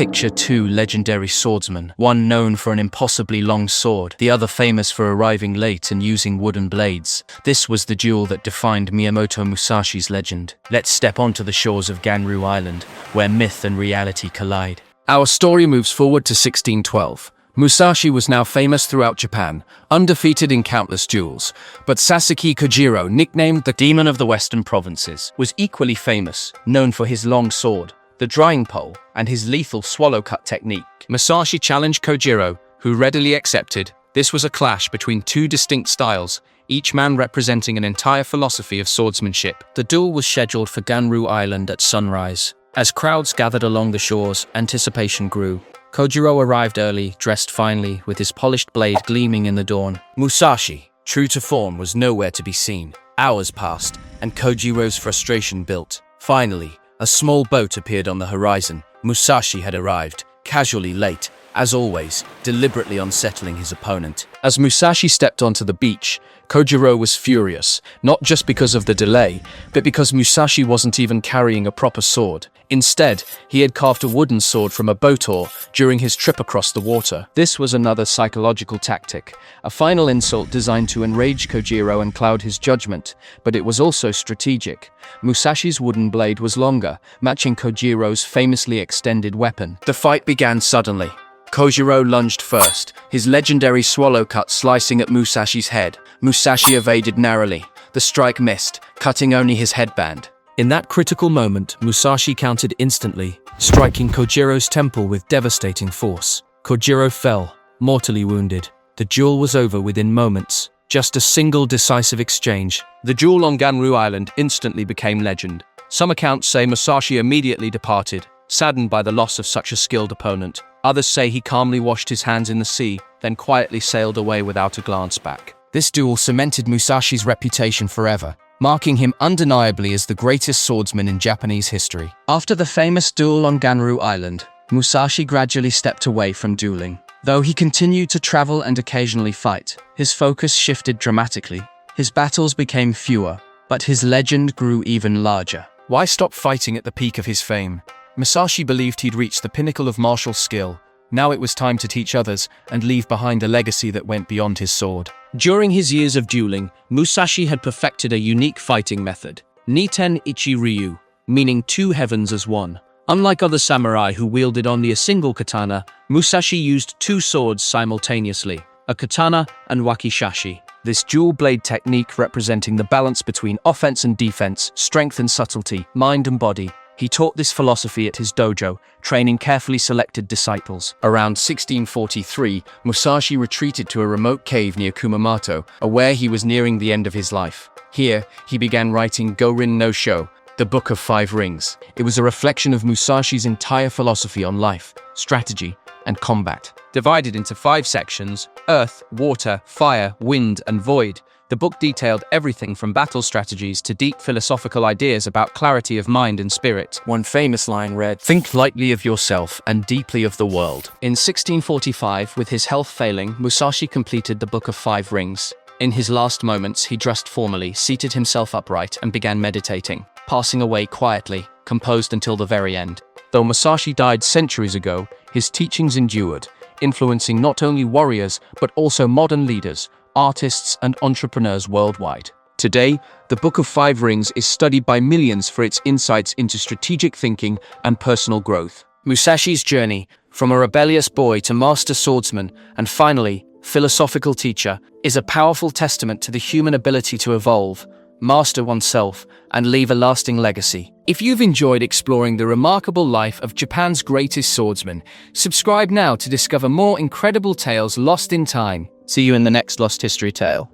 Picture two legendary swordsmen, one known for an impossibly long sword, the other famous for arriving late and using wooden blades. This was the duel that defined Miyamoto Musashi's legend. Let's step onto the shores of Ganryū Island, where myth and reality collide. Our story moves forward to 1612. Musashi was now famous throughout Japan, undefeated in countless duels. But Sasaki Kojirō, nicknamed the Demon of the Western Provinces, was equally famous, known for his long sword, the drying pole, and his lethal swallow-cut technique. Musashi challenged Kojirō, who readily accepted. This was a clash between two distinct styles, each man representing an entire philosophy of swordsmanship. The duel was scheduled for Ganryū Island at sunrise. As crowds gathered along the shores, anticipation grew. Kojirō arrived early, dressed finely, with his polished blade gleaming in the dawn. Musashi, true to form, was nowhere to be seen. Hours passed, and Kojirō's frustration built. Finally, a small boat appeared on the horizon. Musashi had arrived, casually late, as always, deliberately unsettling his opponent. As Musashi stepped onto the beach, Kojirō was furious, not just because of the delay, but because Musashi wasn't even carrying a proper sword. Instead, he had carved a wooden sword from a boat oar during his trip across the water. This was another psychological tactic, a final insult designed to enrage Kojirō and cloud his judgment, but it was also strategic. Musashi's wooden blade was longer, matching Kojirō's famously extended weapon. The fight began suddenly. Kojirō lunged first, his legendary swallow cut slicing at Musashi's head. Musashi evaded narrowly. The strike missed, cutting only his headband. In that critical moment, Musashi countered instantly, striking Kojirō's temple with devastating force. Kojirō fell, mortally wounded. The duel was over within moments. Just a single decisive exchange. The duel on Ganryū Island instantly became legend. Some accounts say Musashi immediately departed, saddened by the loss of such a skilled opponent. Others say he calmly washed his hands in the sea, then quietly sailed away without a glance back. This duel cemented Musashi's reputation forever, marking him undeniably as the greatest swordsman in Japanese history. After the famous duel on Ganryū Island, Musashi gradually stepped away from dueling. Though he continued to travel and occasionally fight, his focus shifted dramatically. His battles became fewer, but his legend grew even larger. Why stop fighting at the peak of his fame? Musashi believed he'd reached the pinnacle of martial skill. Now it was time to teach others and leave behind a legacy that went beyond his sword. During his years of dueling, Musashi had perfected a unique fighting method, Niten Ichi-ryū, meaning two heavens as one. Unlike other samurai who wielded only a single katana, Musashi used two swords simultaneously, a katana and wakizashi. This dual blade technique representing the balance between offense and defense, strength and subtlety, mind and body. He taught this philosophy at his dojo, training carefully selected disciples. Around 1643, Musashi retreated to a remote cave near Kumamoto, aware he was nearing the end of his life. Here, he began writing Gorin no Sho, the Book of Five Rings. It was a reflection of Musashi's entire philosophy on life, strategy, and combat. Divided into 5 sections, earth, water, fire, wind, and void, the book detailed everything from battle strategies to deep philosophical ideas about clarity of mind and spirit. One famous line read, "Think lightly of yourself and deeply of the world." In 1645, with his health failing, Musashi completed the Book of Five Rings. In his last moments, he dressed formally, seated himself upright, and began meditating, passing away quietly, composed until the very end. Though Musashi died centuries ago, his teachings endured, influencing not only warriors, but also modern leaders, artists, and entrepreneurs worldwide. Today, the Book of Five Rings is studied by millions for its insights into strategic thinking and personal growth. Musashi's journey, from a rebellious boy to master swordsman, and finally, philosophical teacher, is a powerful testament to the human ability to evolve, master oneself, and leave a lasting legacy. If you've enjoyed exploring the remarkable life of Japan's greatest swordsman, subscribe now to discover more incredible tales lost in time. See you in the next Lost History tale.